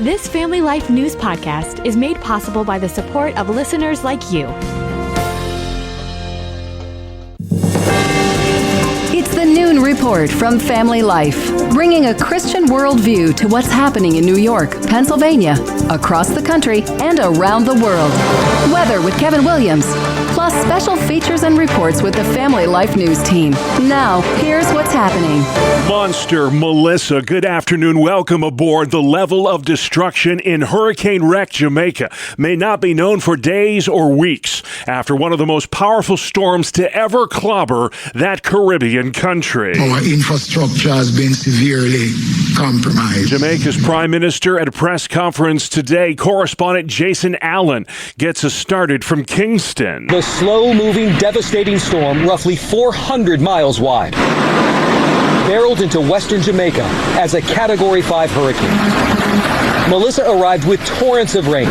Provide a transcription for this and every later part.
This Family Life News podcast is made possible by the support of listeners like you. It's the Noon Report from Family Life, bringing a Christian worldview to what's happening in New York, Pennsylvania, across the country, and around the world. Weather with Kevin Williams, plus special features and reports with the Family Life News team. Now, here's what's happening. Monster Melissa, good afternoon. Welcome aboard. The level of destruction in hurricane-wrecked Jamaica may not be known for days or weeks after one of the most powerful storms to ever clobber that Caribbean country. Our infrastructure has been severely compromised. Jamaica's Prime Minister at a press conference today. Correspondent Jason Allen gets us started from Kingston. The slow-moving, devastating storm, roughly 400 miles wide, barreled into western Jamaica as a Category 5 hurricane. Melissa arrived with torrents of rain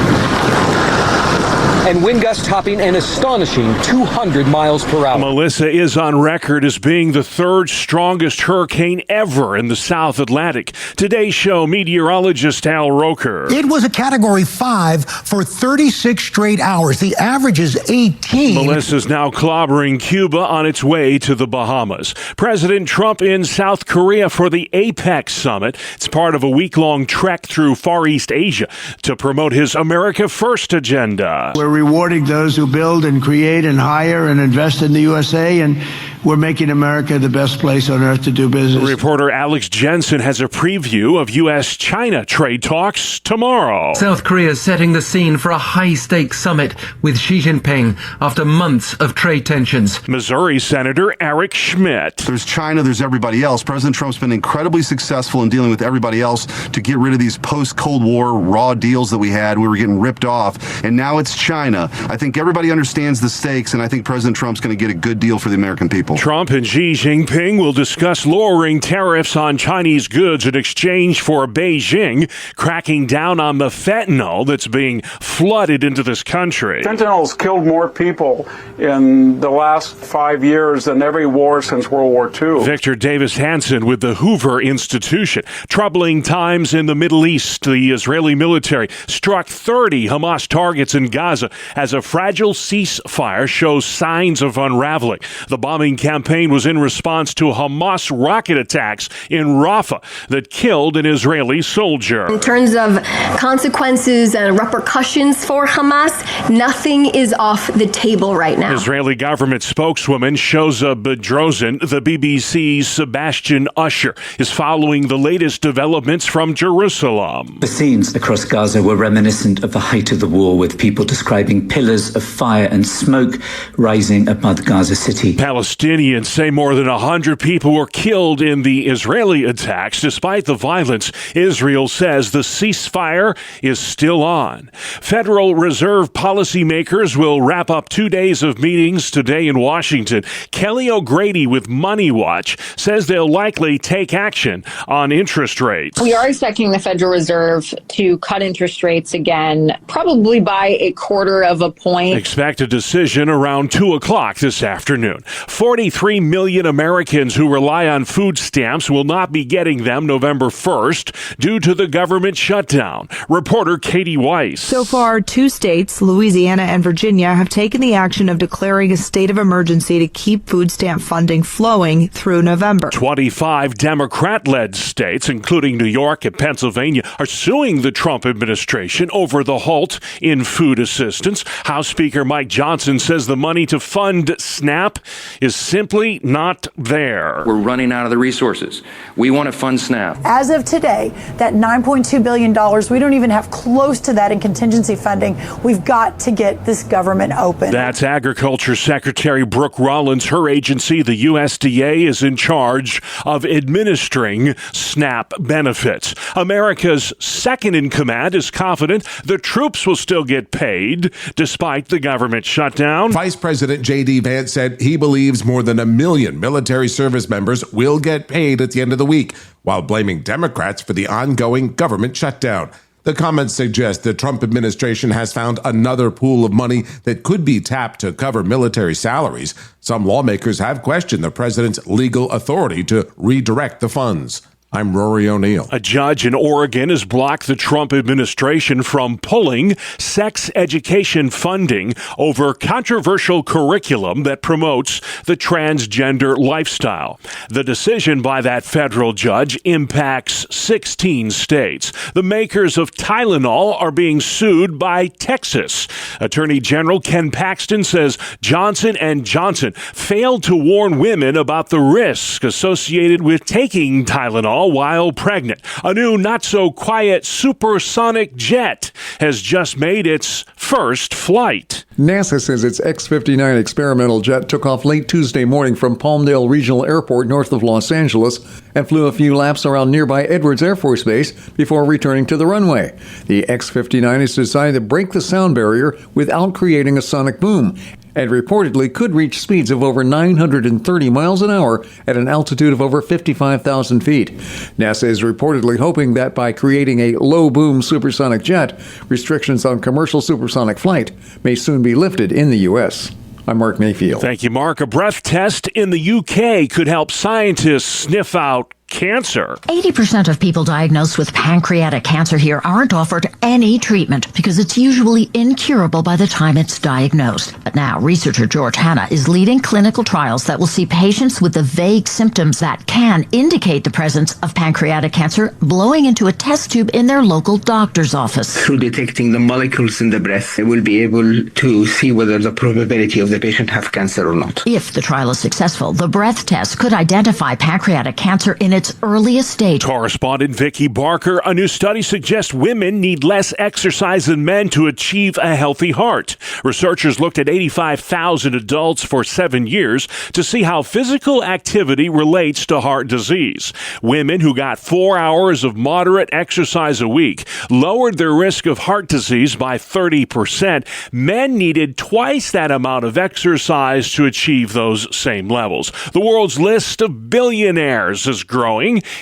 and wind gusts topping an astonishing 200 miles per hour. Melissa is on record as being the third strongest hurricane ever in the South Atlantic. Today's show, meteorologist Al Roker. It was a Category 5 for 36 straight hours. The average is 18. Melissa's now clobbering Cuba on its way to the Bahamas. President Trump in South Korea for the APEC summit. It's part of a week-long trek through Far East Asia to promote his America First agenda. We're rewarding those who build and create and hire and invest in the USA, and we're making America the best place on earth to do business. Reporter Alex Jensen has a preview of U.S.-China trade talks tomorrow. South Korea is setting the scene for a high-stakes summit with Xi Jinping after months of trade tensions. Missouri Senator Eric Schmidt. There's China, there's everybody else. President Trump's been incredibly successful in dealing with everybody else to get rid of these post-Cold War raw deals that we had. We were getting ripped off, and now it's China. I think everybody understands the stakes, and I think President Trump's going to get a good deal for the American people. Trump and Xi Jinping will discuss lowering tariffs on Chinese goods in exchange for Beijing cracking down on the fentanyl that's being flooded into this country. Fentanyl's killed more people in the last 5 years than every war since World War II. Victor Davis Hanson with the Hoover Institution. Troubling times in the Middle East. The Israeli military struck 30 Hamas targets in Gaza as a fragile ceasefire shows signs of unraveling. The bombing campaign was in response to Hamas rocket attacks in Rafah that killed an Israeli soldier. In terms of consequences and repercussions for Hamas, nothing is off the table right now. Israeli government spokeswoman Shoza Bedrosian, the BBC's Sebastian Usher, is following the latest developments from Jerusalem. The scenes across Gaza were reminiscent of the height of the war, with people describing pillars of fire and smoke rising above Gaza City. Palestinians say more than 100 people were killed in the Israeli attacks. Despite the violence, Israel says the ceasefire is still on. Federal Reserve policymakers will wrap up 2 days of meetings today in Washington. Kelly O'Grady with Money Watch says they'll likely take action on interest rates. We are expecting the Federal Reserve to cut interest rates again, probably by 1/4 of a point. Expect a decision around 2 o'clock this afternoon. 43 million Americans who rely on food stamps will not be getting them November 1st due to the government shutdown. Reporter Katie Weiss. So far, 2 states, Louisiana and Virginia, have taken the action of declaring a state of emergency to keep food stamp funding flowing through November. 25 Democrat-led states, including New York and Pennsylvania, are suing the Trump administration over the halt in food assistance. House Speaker Mike Johnson says the money to fund SNAP is simply not there. We're running out of the resources. We want to fund SNAP. As of today, that $9.2 billion, we don't even have close to that in contingency funding. We've got to get this government open. That's Agriculture Secretary Brooke Rollins. Her agency, the USDA, is in charge of administering SNAP benefits. America's second in command is confident the troops will still get paid despite the government shutdown. Vice President J.D. Vance said he believes more than 1 million military service members will get paid at the end of the week, while blaming Democrats for the ongoing government shutdown. The comments suggest the Trump administration has found another pool of money that could be tapped to cover military salaries. Some lawmakers have questioned the president's legal authority to redirect the funds. I'm Rory O'Neill. A judge in Oregon has blocked the Trump administration from pulling sex education funding over controversial curriculum that promotes the transgender lifestyle. The decision by that federal judge impacts 16 states. The makers of Tylenol are being sued by Texas. Attorney General Ken Paxton says Johnson & Johnson failed to warn women about the risk associated with taking Tylenol while pregnant. A new not-so-quiet supersonic jet has just made its first flight. NASA says its X-59 experimental jet took off late Tuesday morning from Palmdale Regional Airport north of Los Angeles and flew a few laps around nearby Edwards Air Force Base before returning to the runway. The X-59 is designed to break the sound barrier without creating a sonic boom, and reportedly could reach speeds of over 930 miles an hour at an altitude of over 55,000 feet. NASA is reportedly hoping that by creating a low-boom supersonic jet, restrictions on commercial supersonic flight may soon be lifted in the U.S. I'm Mark Mayfield. Thank you, Mark. A breath test in the UK could help scientists sniff out cancer. 80% of people diagnosed with pancreatic cancer here aren't offered any treatment because it's usually incurable by the time it's diagnosed. But now, researcher George Hanna is leading clinical trials that will see patients with the vague symptoms that can indicate the presence of pancreatic cancer blowing into a test tube in their local doctor's office. Through detecting the molecules in the breath, they will be able to see whether the probability of the patient have cancer or not. If the trial is successful, the breath test could identify pancreatic cancer in its earliest stage. Correspondent Vicki Barker, a new study suggests women need less exercise than men to achieve a healthy heart. Researchers looked at 85,000 adults for 7 years to see how physical activity relates to heart disease. Women who got 4 hours of moderate exercise a week lowered their risk of heart disease by 30%. Men needed twice that amount of exercise to achieve those same levels. The world's list of billionaires is growing.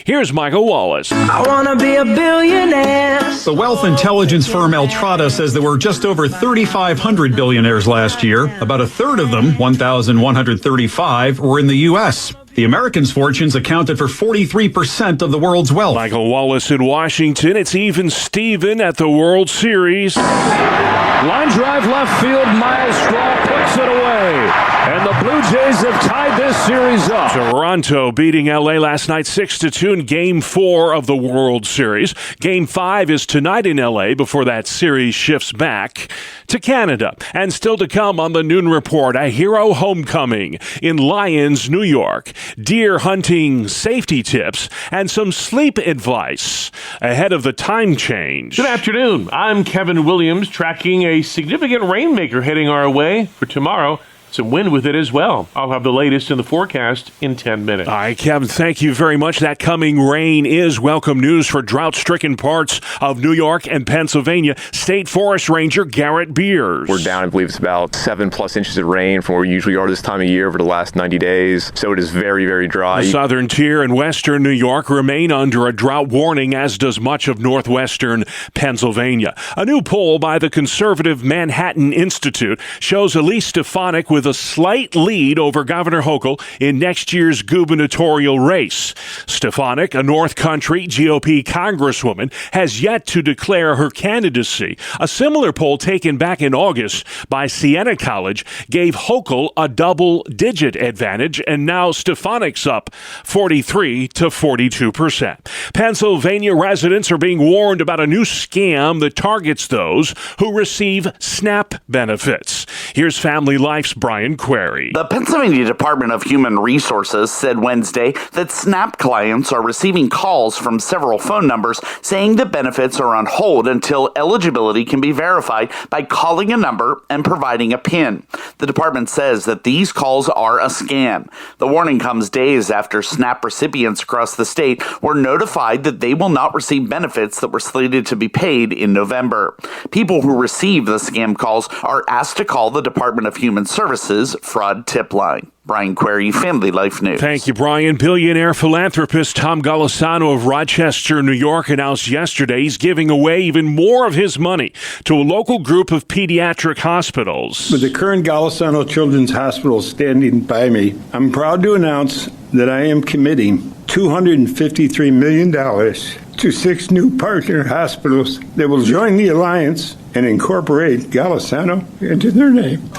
Here's Michael Wallace. I want to be a billionaire. The wealth intelligence firm Altrata says there were just over 3,500 billionaires last year. About a third of them, 1,135, were in the U.S. The Americans' fortunes accounted for 43% of the world's wealth. Michael Wallace in Washington. It's even Steven at the World Series. Line drive left field. Miles Straw puts it away. And the Blue Jays have tied this series up. Toronto beating L.A. last night 6-2 in Game 4 of the World Series. Game 5 is tonight in L.A. before that series shifts back to Canada. And still to come on the Noon Report, a hero homecoming in Lyons, New York. Deer hunting safety tips and some sleep advice ahead of the time change. Good afternoon. I'm Kevin Williams, tracking a significant rainmaker heading our way for tomorrow. Some wind with it as well. I'll have the latest in the forecast in 10 minutes. All right, Kevin, thank you very much. That coming rain is welcome news for drought-stricken parts of New York and Pennsylvania. State Forest Ranger Garrett Beers. We're down, I believe it's about 7+ inches of rain from where we usually are this time of year over the last 90 days. So it is very, very dry. The southern tier and western New York remain under a drought warning, as does much of northwestern Pennsylvania. A new poll by the conservative Manhattan Institute shows Elise Stefanik with a slight lead over Governor Hochul in next year's gubernatorial race. Stefanik, a North Country GOP congresswoman, has yet to declare her candidacy. A similar poll taken back in August by Siena College gave Hochul a double-digit advantage, and now Stefanik's up 43 to 42%. Pennsylvania residents are being warned about a new scam that targets those who receive SNAP benefits. Here's Family Life's Brian Query. The Pennsylvania Department of Human Resources said Wednesday that SNAP clients are receiving calls from several phone numbers saying that benefits are on hold until eligibility can be verified by calling a number and providing a PIN. The department says that these calls are a scam. The warning comes days after SNAP recipients across the state were notified that they will not receive benefits that were slated to be paid in November. People who receive the scam calls are asked to call the Department of Human Services fraud tip line. Brian Query, Family Life News. Thank you, Brian. Billionaire philanthropist Tom Golisano of Rochester, New York, announced yesterday he's giving away even more of his money to a local group of pediatric hospitals. With the current Golisano Children's Hospital standing by me, I'm proud to announce that I am committing $253 million to 6 new partner hospitals that will join the alliance and incorporate Golisano into their name.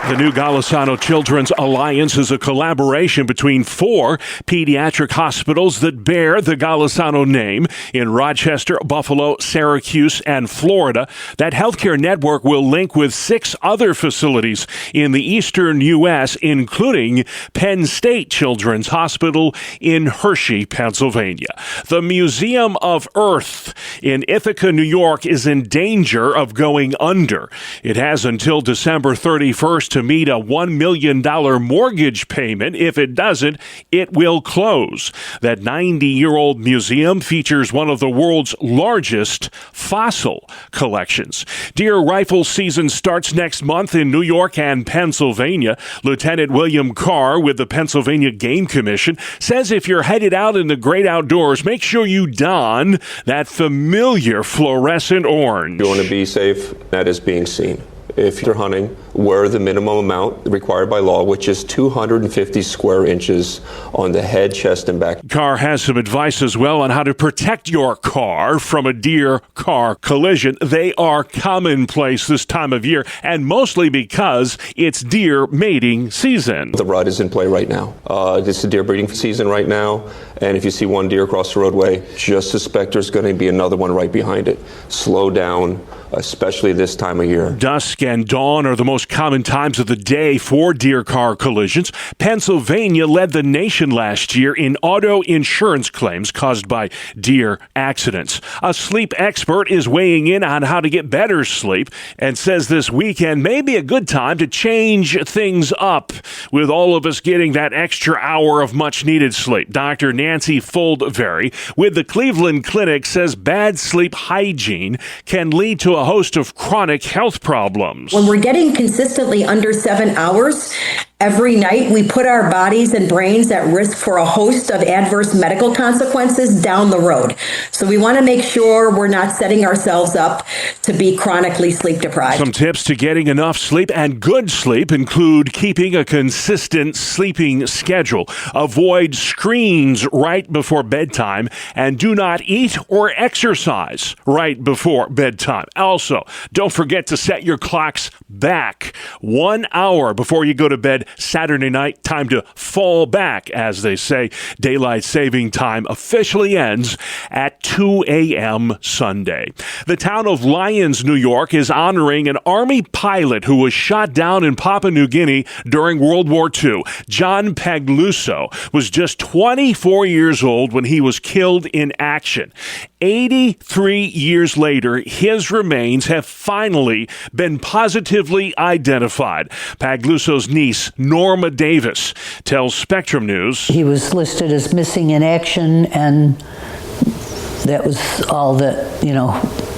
The new Golisano Children's Alliance is a collaboration between 4 pediatric hospitals that bear the Golisano name in Rochester, Buffalo, Syracuse, and Florida. That healthcare network will link with 6 other facilities in the eastern U.S., including Penn State Children's Hospital in Hershey, Pennsylvania. The Museum of Earth in Ithaca, New York, is in danger of going under. It has until December 31st to meet a $1 million mortgage payment. If it doesn't, it will close. That 90-year-old museum features one of the world's largest fossil collections. Deer rifle season starts next month in New York and Pennsylvania. Lieutenant William Carr with the Pennsylvania Game Commission says if you're headed out in the great outdoors, make sure you don that familiar fluorescent orange. You want to be safe, that is being seen. If you're hunting, wear the minimum amount required by law, which is 250 square inches on the head, chest, and back. Carr has some advice as well on how to protect your car from a deer-car collision. They are commonplace this time of year, and mostly because it's deer mating season. The rut is in play right now. It's the deer breeding season right now, and if you see one deer across the roadway, just suspect there's going to be another one right behind it. Slow down, especially this time of year. Dusk and dawn are the most common times of the day for deer-car collisions. Pennsylvania led the nation last year in auto insurance claims caused by deer accidents. A sleep expert is weighing in on how to get better sleep and says this weekend may be a good time to change things up with all of us getting that extra hour of much-needed sleep. Dr. Nancy Foldvary with the Cleveland Clinic says bad sleep hygiene can lead to a host of chronic health problems. When we're getting consistently under 7 hours every night, we put our bodies and brains at risk for a host of adverse medical consequences down the road. So we want to make sure we're not setting ourselves up to be chronically sleep deprived. Some tips to getting enough sleep and good sleep include keeping a consistent sleeping schedule. Avoid screens right before bedtime and do not eat or exercise right before bedtime. Also, don't forget to set your clocks back 1 hour before you go to bed Saturday night. Time to fall back, as they say. Daylight saving time officially ends at 2 a.m. Sunday. The town of Lyons, New York, is honoring an Army pilot who was shot down in Papua New Guinea during World War II. John Pagluso was just 24 years old when he was killed in action. 83 years later, his remains have finally been positively identified. Pagluso's niece, Norma Davis, tells Spectrum News. He was listed as missing in action, and that was all that,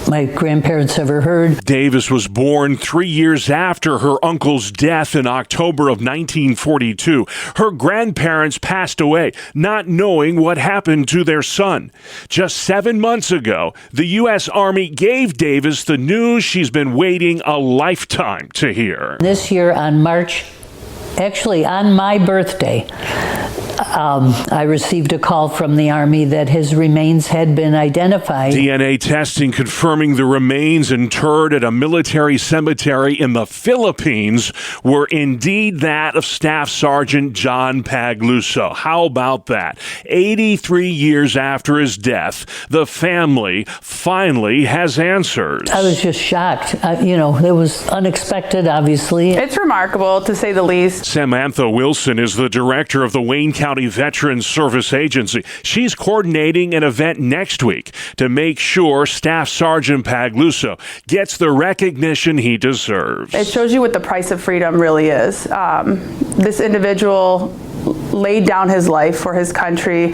my grandparents ever heard. Davis was born 3 years after her uncle's death in October of 1942. Her grandparents passed away, not knowing what happened to their son. Just 7 months ago, the U.S. Army gave Davis the news she's been waiting a lifetime to hear. This year on my birthday, I received a call from the Army that his remains had been identified. DNA testing confirming the remains interred at a military cemetery in the Philippines were indeed that of Staff Sergeant John Pagluso. How about that? 83 years after his death, the family finally has answers. I was just shocked. It was unexpected, obviously. It's remarkable, to say the least. Samantha Wilson is the director of the Wayne County Veterans Service Agency. She's coordinating an event next week to make sure Staff Sergeant Pagluso gets the recognition he deserves. It shows you what the price of freedom really is. This individual laid down his life for his country,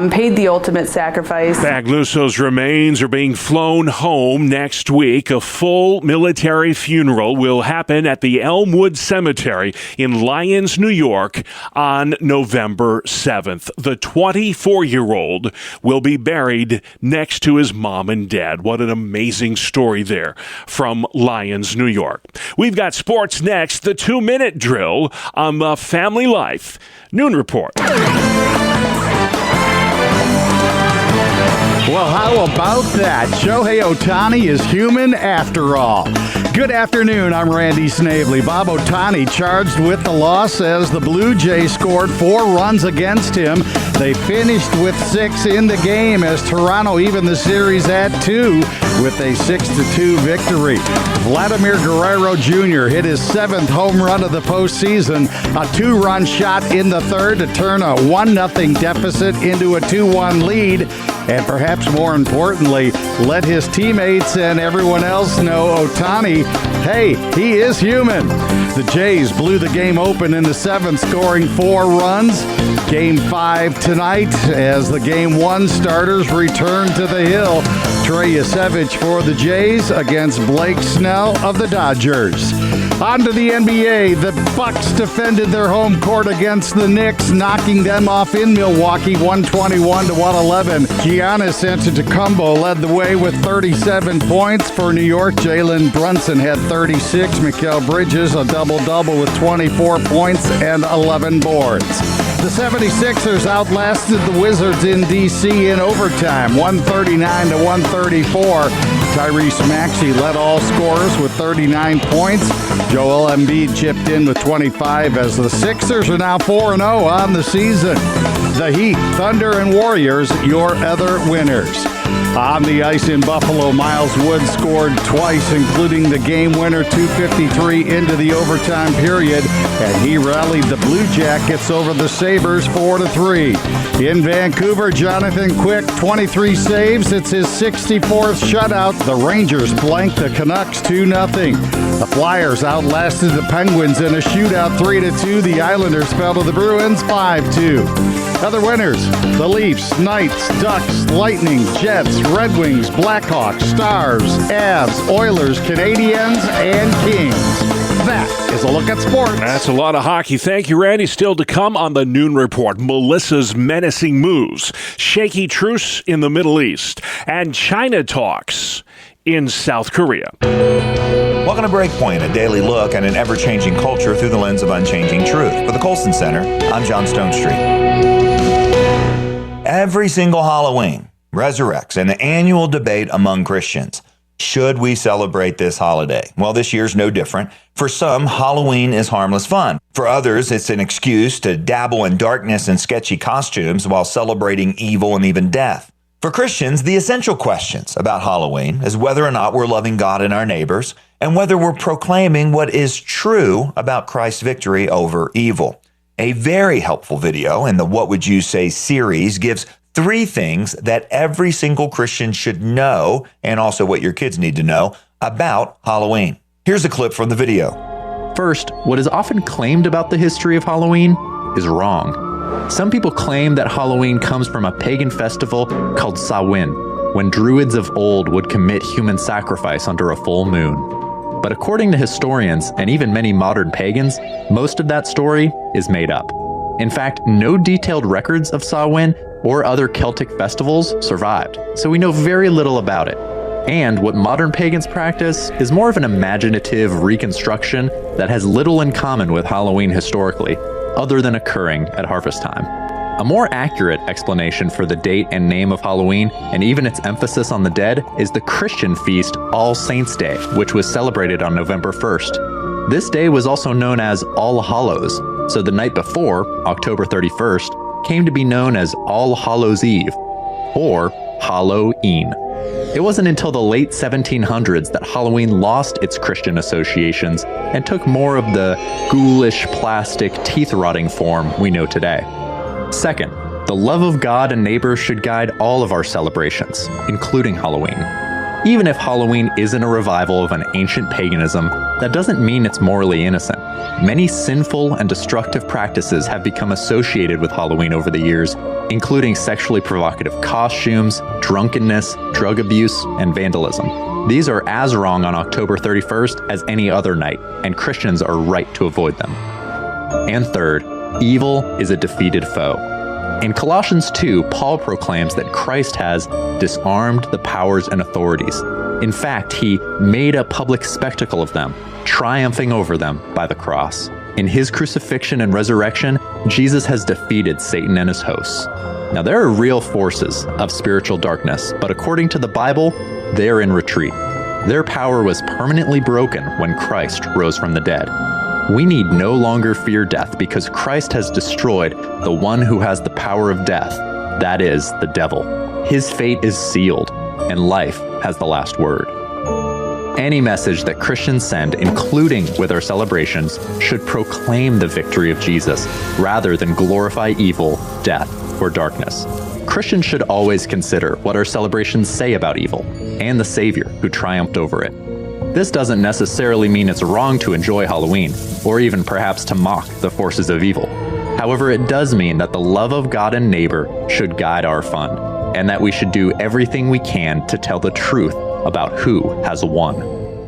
paid the ultimate sacrifice. Pagluso's remains are being flown home next week. A full military funeral will happen at the Elmwood Cemetery in Lyons, New York on November 7th. The 24-year-old will be buried next to his mom and dad. What an amazing story there from Lyons, New York. We've got sports next, the 2-minute drill on the Family Life Noon Report. Well, how about that? Shohei Ohtani is human after all. Good afternoon, I'm Randy Snavely. Bob Ohtani charged with the loss as the Blue Jays scored 4 runs against him. They finished with 6 in the game as Toronto evened the series at 2 with a 6-2 victory. Vladimir Guerrero Jr. hit his 7th home run of the postseason, a 2-run shot in the third to turn a 1-0 deficit into a 2-1 lead, and perhaps more importantly, let his teammates and everyone else know Ohtani, hey, he is human. The Jays blew the game open in the 7th, scoring 4 runs. Game 5 tonight as the Game 1 starters return to the hill. Trey Yasevich for the Jays against Blake Snell of the Dodgers. On to the NBA. The Bucks defended their home court against the Knicks, knocking them off in Milwaukee 121-111. Giannis Antetokounmpo led the way with 37 points for New York. Jalen Brunson had 36. Mikal Bridges a double-double with 24 points and 11 boards. The 76ers outlasted the Wizards in D.C. in overtime, 139-134. Tyrese Maxey led all scorers with 39 points. Joel Embiid chipped in with 25 as the Sixers are now 4-0 on the season. The Heat, Thunder, and Warriors, your other winners. On the ice in Buffalo, Miles Wood scored twice, including the game winner, 2:53 into the overtime period, and he rallied the Blue Jackets over the Sabres 4-3. In Vancouver, Jonathan Quick, 23 saves. It's his 64th shutout. The Rangers blanked the Canucks 2-0. The Flyers outlasted the Penguins in a shootout 3-2. The Islanders fell to the Bruins 5-2. Other winners, the Leafs, Knights, Ducks, Lightning, Jets, Red Wings, Blackhawks, Stars, Avs, Oilers, Canadiens, and Kings. That is a look at sports. That's a lot of hockey. Thank you, Randy. Still to come on the Noon Report. Melissa's menacing moves, shaky truce in the Middle East, and China talks in South Korea. Welcome to Breakpoint, a daily look at an ever-changing culture through the lens of unchanging truth. For the Colson Center, I'm John Stone Street. Every single Halloween resurrects an annual debate among Christians. Should we celebrate this holiday? Well, this year's no different. For some, Halloween is harmless fun. For others, it's an excuse to dabble in darkness and sketchy costumes while celebrating evil and even death. For Christians, the essential questions about Halloween is whether or not we're loving God and our neighbors, and whether we're proclaiming what is true about Christ's victory over evil. A very helpful video in the What Would You Say series gives 3 things that every single Christian should know, and also what your kids need to know, about Halloween. Here's a clip from the video. First, what is often claimed about the history of Halloween is wrong. Some people claim that Halloween comes from a pagan festival called Samhain, when druids of old would commit human sacrifice under a full moon. But according to historians, and even many modern pagans, most of that story is made up. In fact, no detailed records of Samhain or other Celtic festivals survived, so we know very little about it. And what modern pagans practice is more of an imaginative reconstruction that has little in common with Halloween historically, other than occurring at harvest time. A more accurate explanation for the date and name of Halloween, and even its emphasis on the dead, is the Christian feast All Saints' Day, which was celebrated on November 1st. This day was also known as All Hallows, so the night before, October 31st, came to be known as All Hallows' Eve, or Halloween. It wasn't until the late 1700s that Halloween lost its Christian associations and took more of the ghoulish, plastic, teeth-rotting form we know today. Second, the love of God and neighbor should guide all of our celebrations, including Halloween. Even if Halloween isn't a revival of an ancient paganism, that doesn't mean it's morally innocent. Many sinful and destructive practices have become associated with Halloween over the years, including sexually provocative costumes, drunkenness, drug abuse, and vandalism. These are as wrong on October 31st as any other night, and Christians are right to avoid them. And third, evil is a defeated foe. In Colossians 2, Paul proclaims that Christ has disarmed the powers and authorities. In fact, he made a public spectacle of them, triumphing over them by the cross. In his crucifixion and resurrection, Jesus has defeated Satan and his hosts. Now, there are real forces of spiritual darkness, but according to the Bible, they are in retreat. Their power was permanently broken when Christ rose from the dead. We need no longer fear death because Christ has destroyed the one who has the power of death, that is, the devil. His fate is sealed, and life has the last word. Any message that Christians send, including with our celebrations, should proclaim the victory of Jesus rather than glorify evil, death, or darkness. Christians should always consider what our celebrations say about evil and the Savior who triumphed over it. This doesn't necessarily mean it's wrong to enjoy Halloween, or even perhaps to mock the forces of evil. However, it does mean that the love of God and neighbor should guide our fun, and that we should do everything we can to tell the truth about who has won.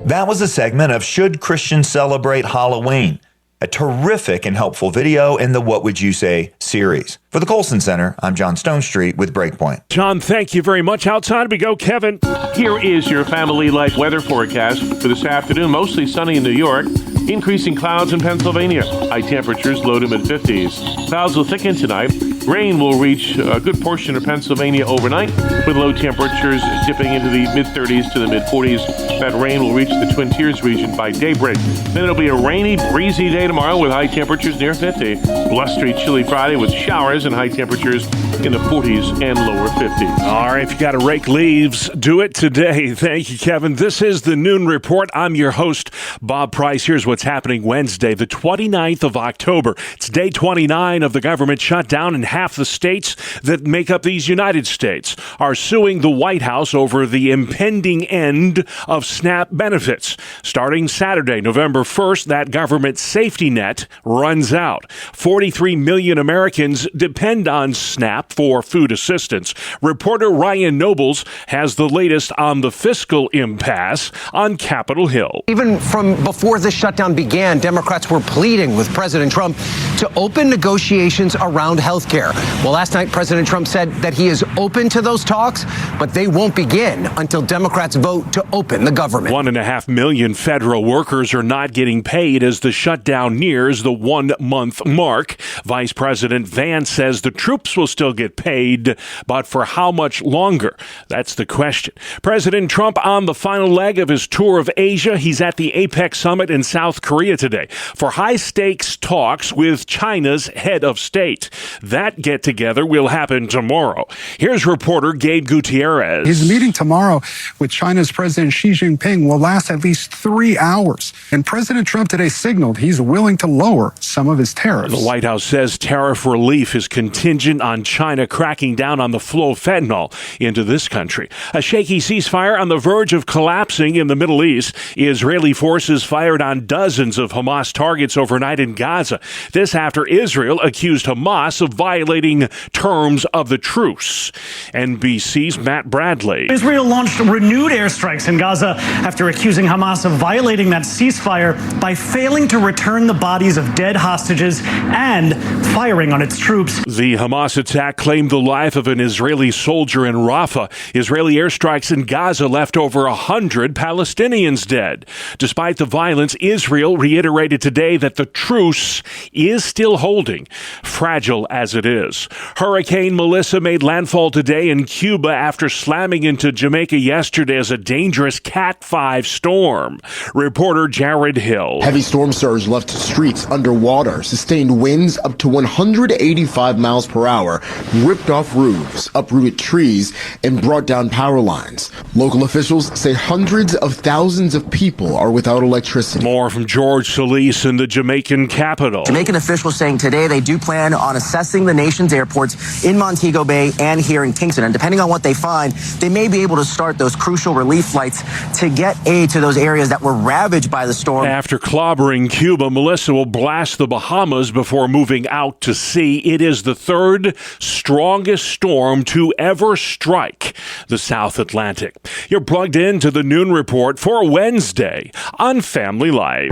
That was a segment of Should Christians Celebrate Halloween? A terrific and helpful video in the What Would You Say series. For the Colson Center, I'm John Stonestreet with Breakpoint. John, thank you very much. Outside we go, Kevin. Here is your family life weather forecast for this afternoon. Mostly sunny in New York. Increasing clouds in Pennsylvania. High temperatures low to mid-50s. Clouds will thicken tonight. Rain will reach a good portion of Pennsylvania overnight, with low temperatures dipping into the mid-30s to the mid-40s. That rain will reach the Twin Tiers region by daybreak. Then it'll be a rainy, breezy day tomorrow with high temperatures near 50. Blustery, chilly Friday with showers and high temperatures in the 40s and lower 50s. All right, if you got to rake leaves, do it today. Thank you, Kevin. This is the Noon Report. I'm your host, Bob Price. Here's what's happening Wednesday, the 29th of October. It's day 29 of the government shutdown, and half the states that make up these United States are suing the White House over the impending end of SNAP benefits. Starting Saturday, November 1st, that government safety net runs out. 43 million Americans depend on SNAP for food assistance. Reporter Ryan Nobles has the latest on the fiscal impasse on Capitol Hill. Even from before the shutdown began, Democrats were pleading with President Trump to open negotiations around health care. Well, last night, President Trump said that he is open to those talks, but they won't begin until Democrats vote to open the government. 1.5 million federal workers are not getting paid as the shutdown nears the 1-month mark. Vice President Vance says the troops will still get paid, but for how much longer? That's the question. President Trump on the final leg of his tour of Asia. He's at the APEC summit in South Korea today for high-stakes talks with China's head of state. That get-together will happen tomorrow. Here's reporter Gabe Gutierrez. His meeting tomorrow with China's President Xi Jinping will last at least 3 hours. And President Trump today signaled he's willing to lower some of his tariffs. The White House says tariff relief is contingent on China cracking down on the flow of fentanyl into this country. A shaky ceasefire on the verge of collapsing in the Middle East. Israeli forces fired on dozens of Hamas targets overnight in Gaza. This after Israel accused Hamas of violating terms of the truce. NBC's Matt Bradley. Israel launched renewed airstrikes in Gaza after accusing Hamas of violating that ceasefire by failing to return the bodies of dead hostages and firing on its troops. The Hamas attack claimed the life of an Israeli soldier in Rafah. Israeli airstrikes in Gaza left over 100 Palestinians dead. Despite the violence, Israel reiterated today that the truce is still holding, fragile as it is. Hurricane Melissa made landfall today in Cuba after slamming into Jamaica yesterday as a dangerous Cat 5 storm. Reporter Jared Hill. Heavy storm surge left streets underwater. Sustained winds up to 185 miles per hour ripped off roofs, uprooted trees, and brought down power lines. Local officials say hundreds of thousands of people are without electricity. More from George Solis in the Jamaican capital. Jamaican officials saying today they do plan on assessing the nation's airports in Montego Bay and here in Kingston. And depending on what they find, they may be able to start those crucial relief flights to get aid to those areas that were ravaged by the storm. After clobbering Cuba, Melissa will blast the Bahamas before moving out to sea. It is the third strongest storm to ever strike the South Atlantic. You're plugged into the Noon Report for Wednesday on Family Life.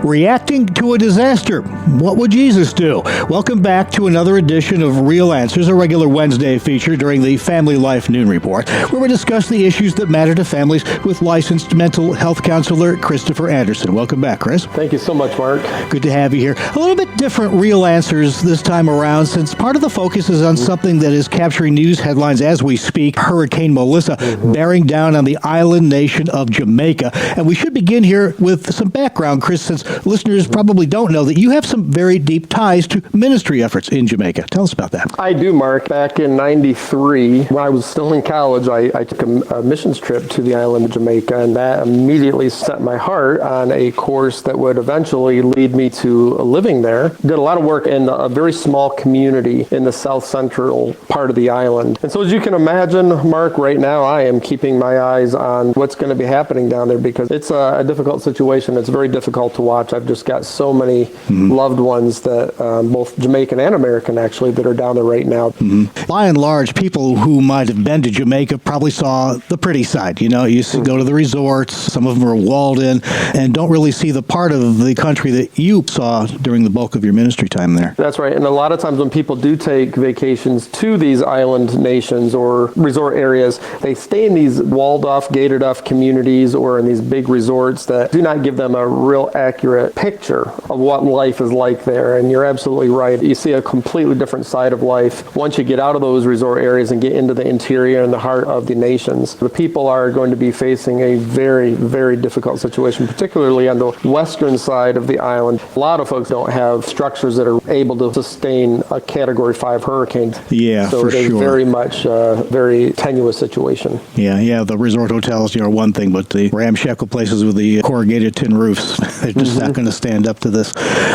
Reacting to a disaster. What would Jesus do? Welcome back to another edition of Real Answers, a regular Wednesday feature during the Family Life Noon Report, where we discuss the issues that matter to families with licensed mental health counselor Christopher Anderson. Welcome back, Chris. Thank you so much, Mark. Good to have you here. A little bit different Real Answers this time around, since part of the focus is on something that is capturing news headlines as we speak, Hurricane Melissa bearing down on the island nation of Jamaica. And we should begin here with some background, Chris, since listeners probably don't know that you have some very deep ties to ministry efforts in Jamaica. Tell us about that. I do, Mark. Back in '93, when I was still in college, I took a missions trip to the island of Jamaica, and that immediately set my heart on a course that would eventually lead me to living there. Did a lot of work in a very small community in the south central part of the island. And so as you can imagine, Mark, right now I am keeping my eyes on what's going to be happening down there because it's a difficult situation. It's very difficult to watch. I've just got so many loved ones that both Jamaican and American actually that are down there right now. By and large, people who might have been to Jamaica probably saw the pretty side. You know, you go to the resorts, some of them are walled in, and don't really see the part of the country that you saw during the bulk of your ministry time there. That's right. And a lot of times when people do take vacations to these island nations or resort areas, they stay in these walled off, gated off communities or in these big resorts that do not give them a real accurate picture of what life is like there. And you're absolutely right. You see a completely different side of life once you get out of those resort areas and get into the interior and the heart of the nations. The people are going to be facing a very, very difficult situation, particularly on the western side of the island. A lot of folks don't have structures that are able to sustain a Category 5 hurricane. Yeah, so for it is sure. very much a very tenuous situation. Yeah. The resort hotels, are one thing, but the ramshackle places with the corrugated tin roofs, they're just not going to stand up to this.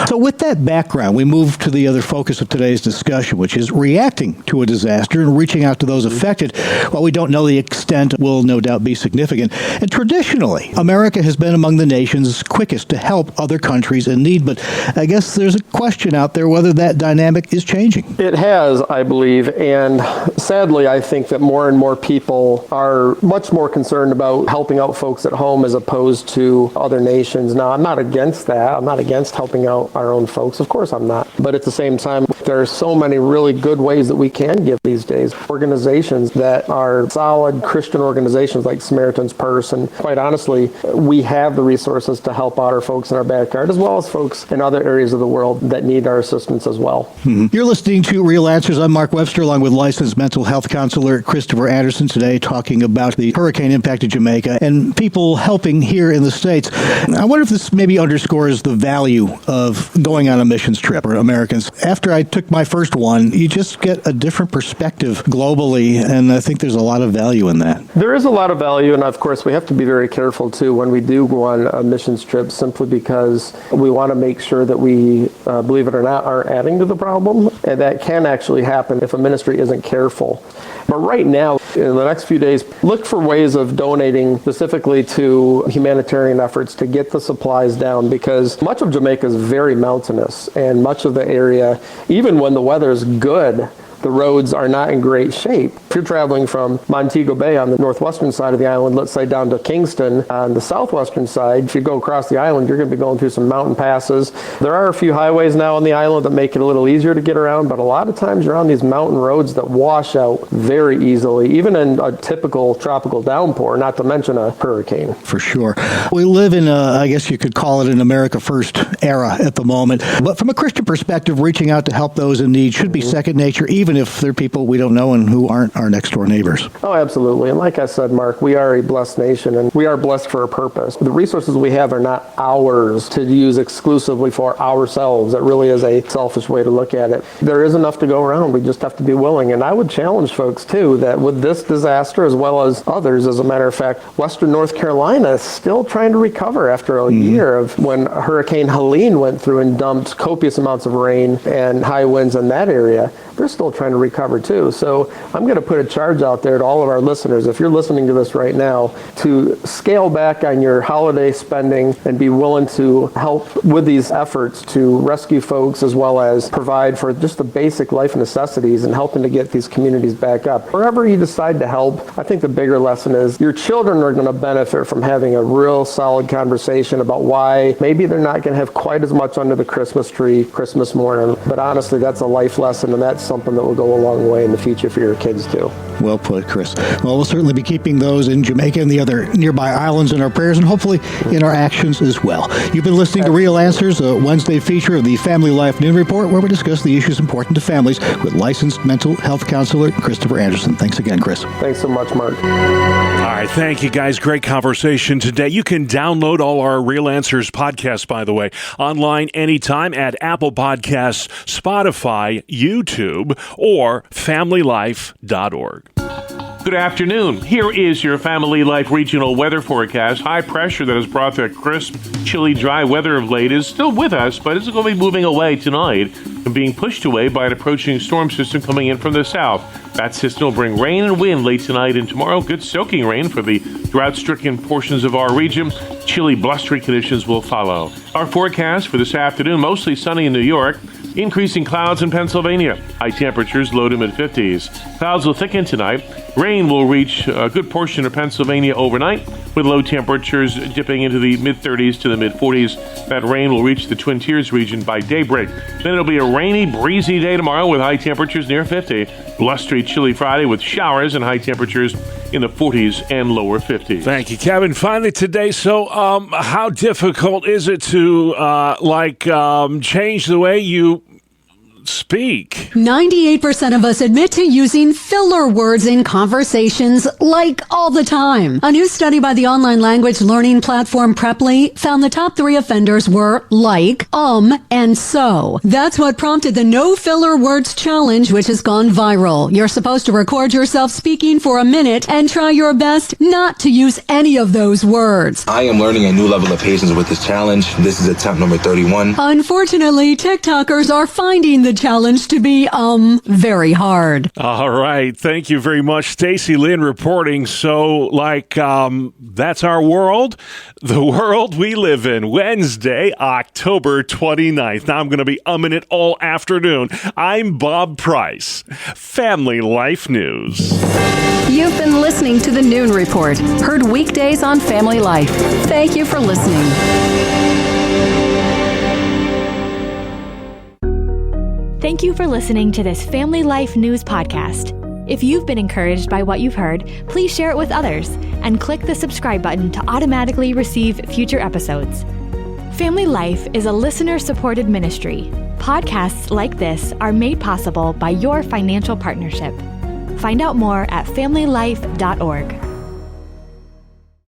So with that background, we move to the other focus of today's discussion, which is reacting to a disaster and reaching out to those affected. While we don't know the extent, will no doubt be significant. And traditionally, America has been among the nations quickest to help other countries in need, but I guess there's a question out there whether that dynamic is changing. It has, I believe, and sadly, I think that more and more people are much more concerned about helping out folks at home as opposed to other nations. Now, I'm not against that. I'm not against helping out our own folks. Of course I'm not. But at the same time, there are so many really good ways that we can give these days. Organizations that are solid Christian organizations like Samaritan's Purse, and quite honestly, we have the resources to help out our folks in our backyard as well as folks in other areas of the world that need our assistance as well. You're listening to Real Answers. I'm Mark Webster, along with licensed mental health counselor Christopher Anderson, today talking about the hurricane impact of Jamaica and people helping here in the States. I wonder if this maybe underscores the value of going on a missions trip for Americans. After I took my first one, you just get a different perspective globally, and I think there's a lot of value in that. There is a lot of value, and of course we have to be very careful too when we do go on a missions trip, simply because we want to make sure that we, believe it or not, aren't adding to the problem, and that can actually happen if a ministry isn't careful. But right now, in the next few days, look for ways of donating specifically to humanitarian efforts to get the supplies down, because much of Jamaica is very mountainous, and much of the area, even when the weather is good, the roads are not in great shape. If you're traveling from Montego Bay on the northwestern side of the island, let's say down to Kingston on the southwestern side, if you go across the island, you're going to be going through some mountain passes. There are a few highways now on the island that make it a little easier to get around, but a lot of times you're on these mountain roads that wash out very easily, even in a typical tropical downpour, not to mention a hurricane. For sure. We live in I guess you could call it an America First era at the moment. But from a Christian perspective, reaching out to help those in need should be second nature, even if they're people we don't know and who aren't our next door neighbors. Oh, absolutely. And like I said, Mark, we are a blessed nation, and we are blessed for a purpose. The resources we have are not ours to use exclusively for ourselves. That really is a selfish way to look at it. There is enough to go around. We just have to be willing. And I would challenge folks, too, that with this disaster, as well as others, as a matter of fact, Western North Carolina is still trying to recover after a year of when Hurricane Helene went through and dumped copious amounts of rain and high winds in that area. They're still trying trying to recover too. So I'm going to put a charge out there to all of our listeners. If you're listening to this right now, to scale back on your holiday spending and be willing to help with these efforts to rescue folks as well as provide for just the basic life necessities and helping to get these communities back up. Wherever you decide to help, I think the bigger lesson is your children are going to benefit from having a real solid conversation about why maybe they're not going to have quite as much under the Christmas tree Christmas morning. But honestly, that's a life lesson, and that's something that will go a long way in the future for your kids too. Well put, Chris. Well, we'll certainly be keeping those in Jamaica and the other nearby islands in our prayers and hopefully in our actions as well. You've been listening to Real Answers, a Wednesday feature of the Family Life Noon Report, where we discuss the issues important to families with licensed mental health counselor Christopher Anderson. Thanks again, Chris. Thanks so much, Mark. All right, thank you, guys. Great conversation today. You can download all our Real Answers podcasts, by the way, online anytime at Apple Podcasts, Spotify, YouTube, or familylife.org. Good afternoon. Here is your Family Life regional weather forecast. High pressure that has brought the crisp, chilly, dry weather of late is still with us, but it's going to be moving away tonight and being pushed away by an approaching storm system coming in from the south. That system will bring rain and wind late tonight and tomorrow. Good soaking rain for the drought-stricken portions of our region. Chilly, blustery conditions will follow. Our forecast for this afternoon, mostly sunny in New York. Increasing clouds in Pennsylvania. High temperatures, low to mid-50s. Clouds will thicken tonight. Rain will reach a good portion of Pennsylvania overnight, with low temperatures dipping into the mid-30s to the mid-40s. That rain will reach the Twin Tiers region by daybreak. Then it'll be a rainy, breezy day tomorrow with high temperatures near 50. Blustery, chilly Friday with showers and high temperatures in the 40s and lower 50s. Thank you, Kevin. Finally today, so how difficult is it to change the way you speak? 98% of us admit to using filler words in conversations like all the time. A new study by the online language learning platform Preply found the top 3 offenders were like, and so. That's what prompted the No Filler Words Challenge, which has gone viral. You're supposed to record yourself speaking for a minute and try your best not to use any of those words. I am learning a new level of patience with this challenge. This is attempt number 31. Unfortunately, TikTokers are finding the challenge to be, very hard. All right. Thank you very much, Stacy Lynn reporting. So, that's our world, the world we live in. Wednesday, October 29th. Now I'm going to be umming it all afternoon. I'm Bob Price, Family Life News. You've been listening to the Noon Report, heard weekdays on Family Life. Thank you for listening. Thank you for listening to this Family Life News podcast. If you've been encouraged by what you've heard, please share it with others and click the subscribe button to automatically receive future episodes. Family Life is a listener-supported ministry. Podcasts like this are made possible by your financial partnership. Find out more at familylife.org.